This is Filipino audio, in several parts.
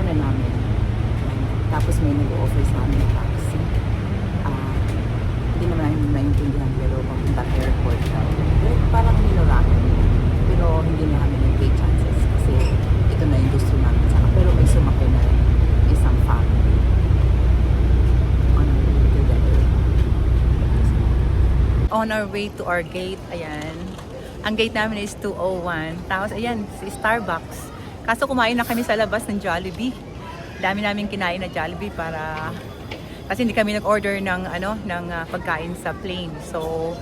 na namin. Tapos may nag-offer sa amin ng taxi. Hindi naman namin maintindihan pero papunta airport daw. Parang minurahan. Pero hindi na kami nag-take chances kasi ito na yung gusto namin. Pero may sumakay na isang family. On our way to our gate, ayan. Ang gate namin is 201. Tapos ayan, si Starbucks. Kaso kumain na kami sa labas ng Jollibee. Dami namin kinain na Jollibee para kasi hindi kami nag-order ng pagkain sa plane. So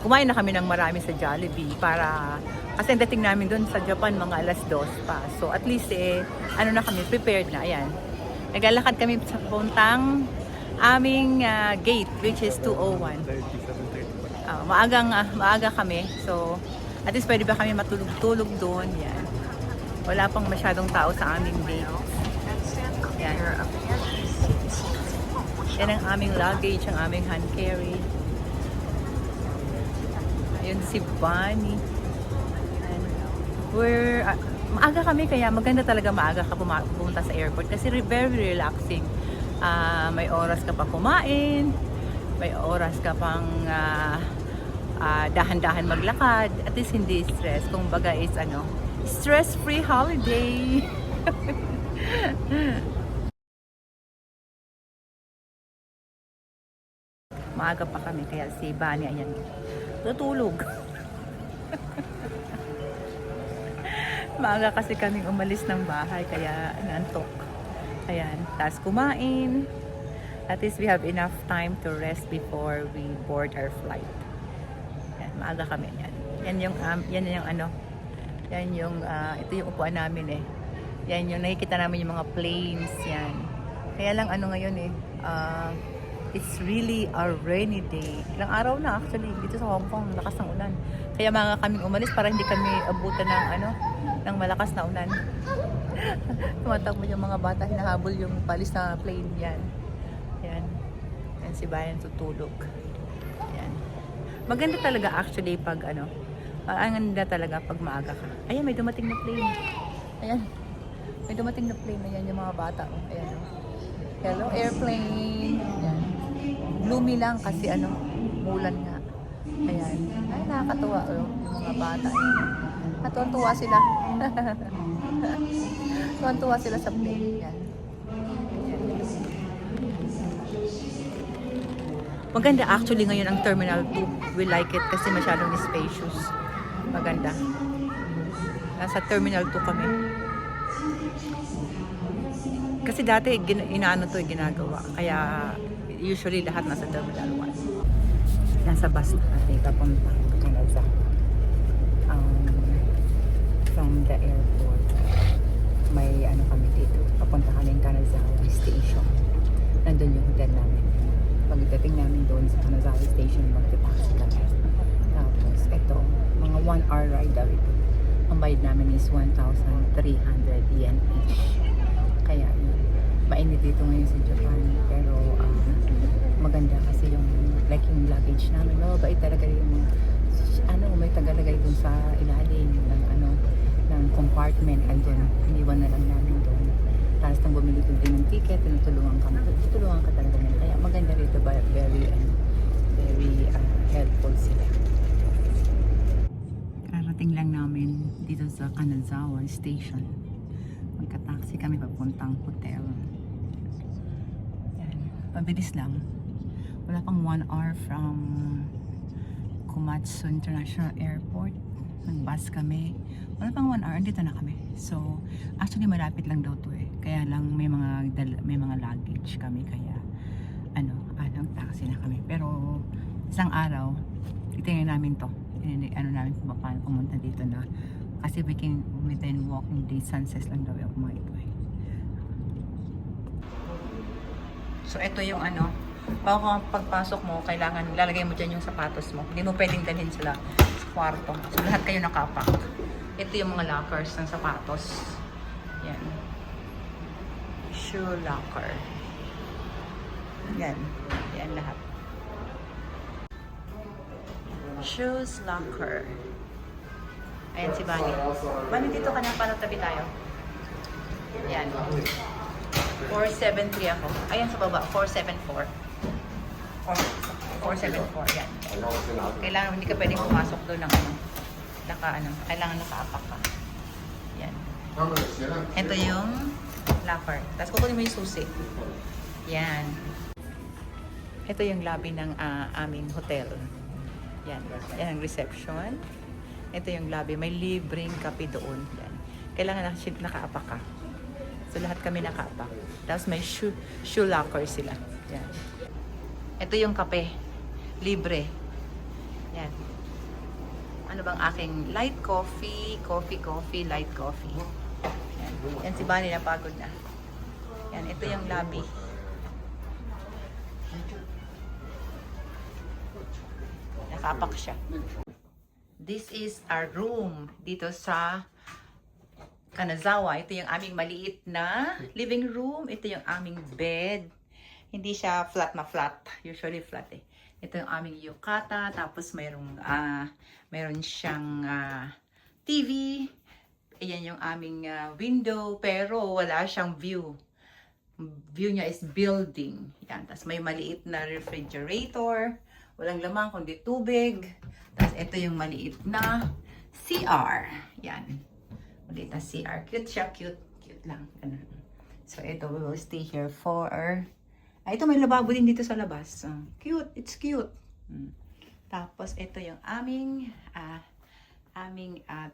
kumain na kami ng marami sa Jollibee para kasi ang dating namin doon sa Japan mga alas 2 pa. So at least na kami, prepared na. Ayan. Naglalakad kami sa puntang aming gate which is 201. Maaga kami. So at least pwede ba kami matulog-tulog doon. Yan. Wala pang masyadong tao sa aming gate. Yan. Yan ang aming luggage, ang aming hand carry. Ayun si Bunny. Maaga kami kaya maganda talaga maaga ka pumunta sa airport kasi very relaxing. May oras ka pa kumain, may oras ka pang dahan-dahan maglakad, at least hindi stress. Kung baga is stress-free holiday. Maaga pa kami kaya si Bunny ayan tutulog. Maaga kasi kaming umalis ng bahay kaya nantok. Ayan, tapos kumain. At least we have enough time to rest before we board our flight. Yan, maaga kami yan. Ito yung upuan namin eh. Yan yung nakikita namin yung mga planes yan. Kaya lang ngayon it's really a rainy day. Ilang araw na actually dito sa Hong Kong, lakas ng ulan. Kaya mga kaming umalis para hindi kami abutan ng malakas na ulan. Tumatakbo yung mga bata, hinahabol yung palis na plane yan. Yan. Yan si Bayan tutulog. Yan. Maganda talaga actually pag ang ganda talaga pag maaga ka. Ayan, may dumating na plane. Ayan. May dumating na plane. Ayan yung mga bata. Ayan. Hello, airplane. Ayan. Gloomy lang kasi mulan nga. Ayan. Ay, nakakatuwa yung mga bata. Natuwa sila. Tuwan-tuwa sila sa plane. Yan. Maganda actually ngayon ang Terminal 2. We like it kasi masyadong spacious. Maganda. Nasa Terminal 2 kami. Kasi dati ginagawa. Kaya usually lahat nasa Terminal 1. Nasa bus na kami papunta Canada. From the airport. May kami dito. Papunta kami ng Kanazawa Station. Nandun yung hotel namin. Pagdating namin doon sa Kanazawa Station, magta-taxi kami. Tapos, ito, mga 1 hour ride daw ito. Ang bayad namin is 1,300 yen each. Kaya, mainit dito ngayon sa Japan. Pero, maganda kasi yung luggage namin. Mababait talaga yung may tagalagay doon sa ilalim ng compartment andun. Iniwan na lang namin doon. Tapos nang bumili ko din ng ticket, tinutulungan ka talaga nila. Kaya maganda rito, very helpful sila. Karating lang namin dito sa Kanazawa Station. Magka-taxi kami papuntang hotel. Yan. Mabilis lang. Wala pang 1 hour from Komatsu International Airport. Nag-bus kami. Wala pang 1 hour, dito na kami. So, actually malapit lang daw to eh. Kaya lang may mga luggage kami kaya taxi na kami. Pero isang araw, titingnan namin to. Namin kung paano pumunta dito na kasi within walking distance lang daw yung mga ito eh. So, ito yung bago pagpasok mo, kailangan lalagay mo dyan yung sapatos mo. Hindi mo pwedeng dalhin sila sa kwarto. So, lahat kayo nakapak. Ito yung mga lockers ng sapatos. Yan. Shoe locker. Yan. Yan lahat. Shoes locker. Ayan si Bunny. Bunny, dito ka na. Paano tabi tayo? Yan. 473 ako. Ayan sa baba, 474. 474, yan. Kailangan, hindi ka pwedeng pumasok doon ng kailangan nakaapak ka. Yan. Ito yung locker. Tapos kukunin mo yung susi. Yan. Ito yung lobby ng aming hotel. Yan. Yan ang reception. Ito yung lobby. May libreng kape doon. Yan. Kailangan nakaapak ka. So lahat kami nakaapak. Tapos may shoe locker sila. Yan. Ito yung kape. Libre. Yan. Ano bang aking light coffee, light coffee. Yan. Yan si Bunny napagod na. Yan. Ito yung lobby. Nakaapak siya. This is our room dito sa Kanazawa. Ito yung aming maliit na living room. Ito yung aming bed. Hindi siya flat na flat. Usually flat eh. Ito yung aming yukata. Tapos mayroon siyang TV. Ayan yung aming window. Pero wala siyang view. View niya is building. Yan. Tapos may maliit na refrigerator. Walang laman kundi tubig. Tapos ito yung maliit na CR. Yan. Maliit na CR. Cute siya. Cute. Cute lang. Ganun. So ito, we will stay here for... ito may lababo din dito sa labas. Cute. It's cute. Tapos ito yung aming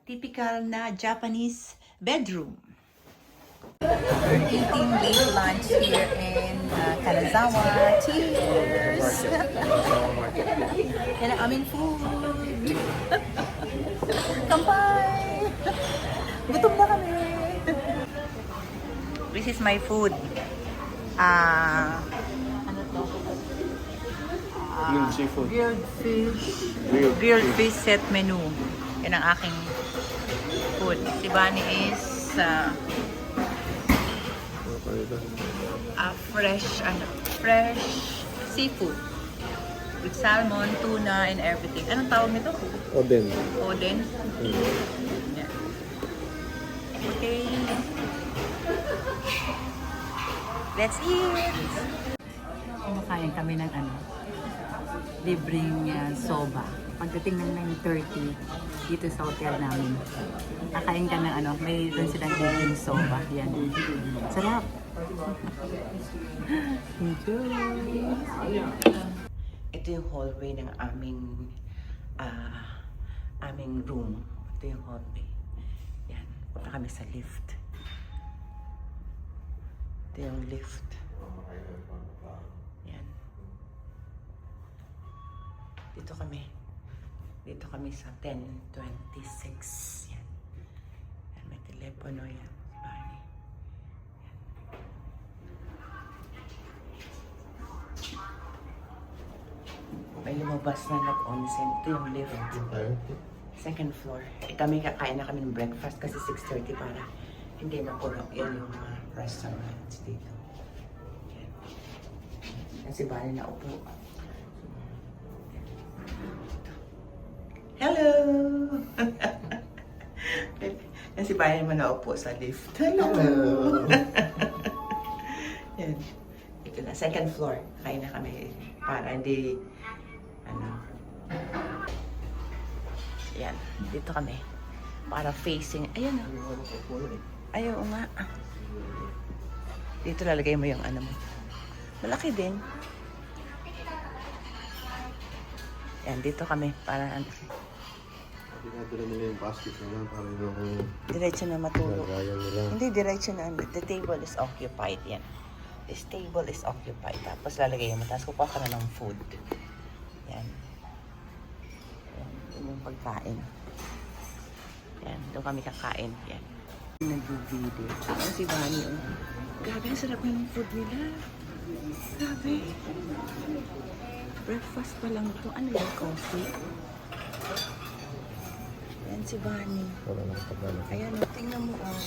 typical na Japanese bedroom. We're eating late lunch here in Kanazawa. Cheers! Yan ang aming food. Kampay! Gutom na kami. This is my food. Ano to? Grilled seafood. Grilled fish set menu. Yan ang aking food. Si Bunny is fresh seafood with salmon, tuna, and everything. Anong tawag nito? Oden. Oden? Yeah. Okay. Let's eat! Kumakain kami ng libreng soba. Pagdating ng 9:30 dito sa hotel namin. Kakain ka ng may doon silang libreng soba. Yan. Sarap! Enjoy! Ito yung hallway ng aming room. Ito yung hallway. Yan. Punta kami sa lift. Ito yung lift. Yan. Dito kami. Dito kami sa 1026. Yan. Yan. May telepono yan. Bunny. Yan. May lumabas na nag-onsen. Ito yung lift. Second floor. Kami kakain na kami ng breakfast kasi 6:30 para hindi mapuno. Yan yung restaurants dito. Yan. Yan si Bunny na upo. Hello! Yan si Bunny naman na upo sa lift. Hello! Yan. Ito na. Second floor. Kain na kami para hindi yan. Dito kami. Para facing. Ayan o. Ayaw nga. Dito lalagay mo yung mo. Malaki din. Yan, dito kami. Para Pinadala nila yung basket nila para yung diretso na matulog. lagayan nila. Hindi, diretso na. The table is occupied. Yan. This table is occupied. Tapos lalagay mo. Tapos kukuha ka na ng food. Yan. Yan. Yan yung pagkain. Yan. Doon kami kakain. Yan. Nag-video. Ano si Bunny? Grabe, ang sarap yung food nila. Grabe. Breakfast pa lang ito. Ano yung coffee? Yan si Bunny. Wala nang pagkala. Ayan, tingnan mo. Wala nang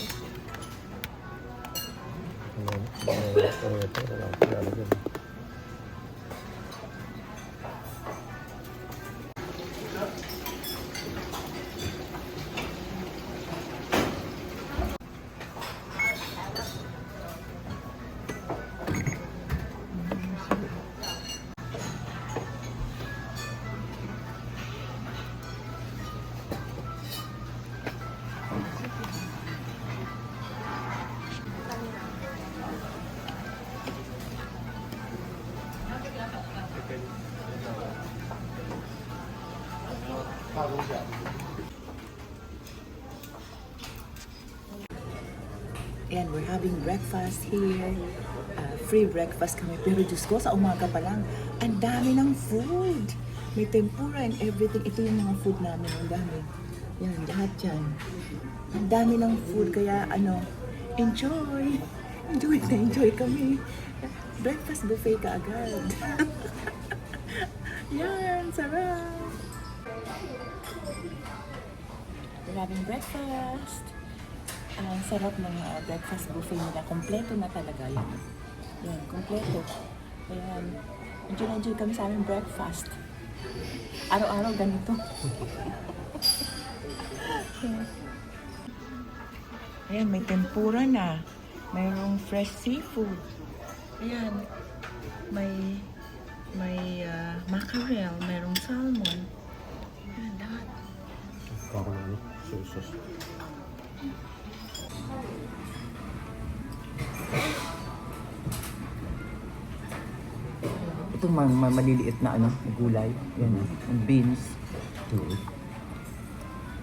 pagkala dyan. And we're having breakfast here. Free breakfast kami. Pero Diyos ko, sa umaga pa lang, ang dami ng food. May tempura and everything. Ito yung mga food namin. Ang dami. Yan, lahat yan. Ang dami ng food. Kaya enjoy. Enjoy na enjoy kami. Breakfast buffet ka agad. Yan, sarap. We're having breakfast. Ang sarap ng breakfast buffet nila. Kompleto na talaga yan. Yan, kompleto. Ayan. Enjoy na enjoy kami sa aming breakfast. Araw-araw ganito. Ayan, may tempura na. Mayroong fresh seafood. Ayan. May mackerel. Mayroong salmon. Ayan, lahat. Parang sauce. Itong maliliit na gulay. Yan, yung beans.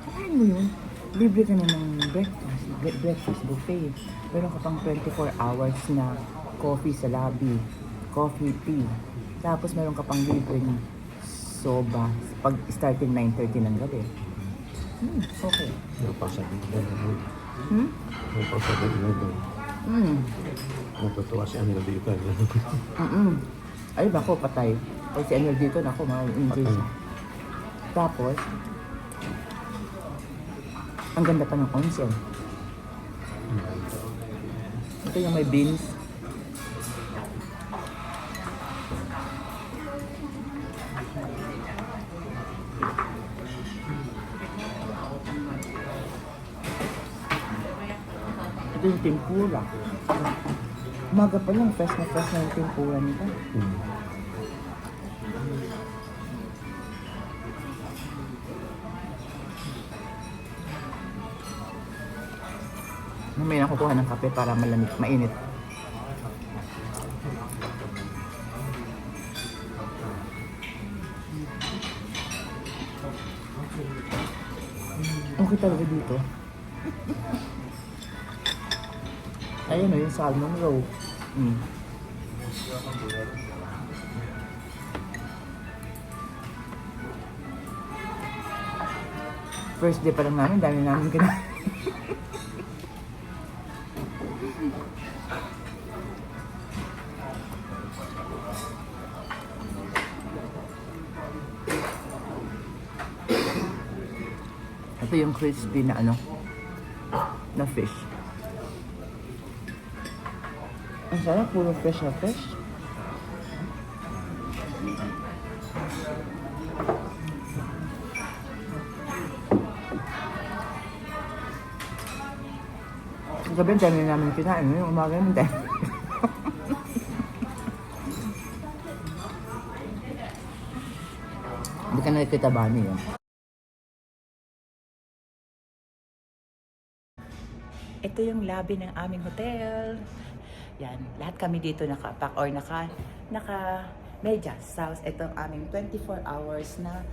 Kain mo yun. Libre ka na ng breakfast buffet. Meron ka pang 24 hours na coffee sa lobby. Coffee, tea. Tapos meron ka pang libreng soba pag starting 9:30 ng gabi. Okay. Natutuwa si Anil dito. Ay, bako, patay. Pag si Anil dito, nako, ma-enjoy siya. Tapos, ang ganda pa ng onsen. Ito yung may beans. Ito yung tempura. Umaga pa lang, fresh na yung tempura nito. May nakukuha ng kape para malamig, mainit. Okay talaga dito. Ayun yung salmon roe. First day pa lang namin, dami namin kinain. Ito yung crispy na na fish. Ang sarap, puro fresh na fresh. Gabi, ang dami namin kinain. Yung umaga namin tayo. Hindi ka nakikita ba niya? Ito yung lobby ng aming hotel. Yan, lahat kami dito naka-pack or naka-medyas. Ito ang aming 24 hours na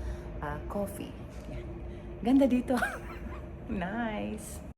coffee. Yan. Ganda dito. Nice.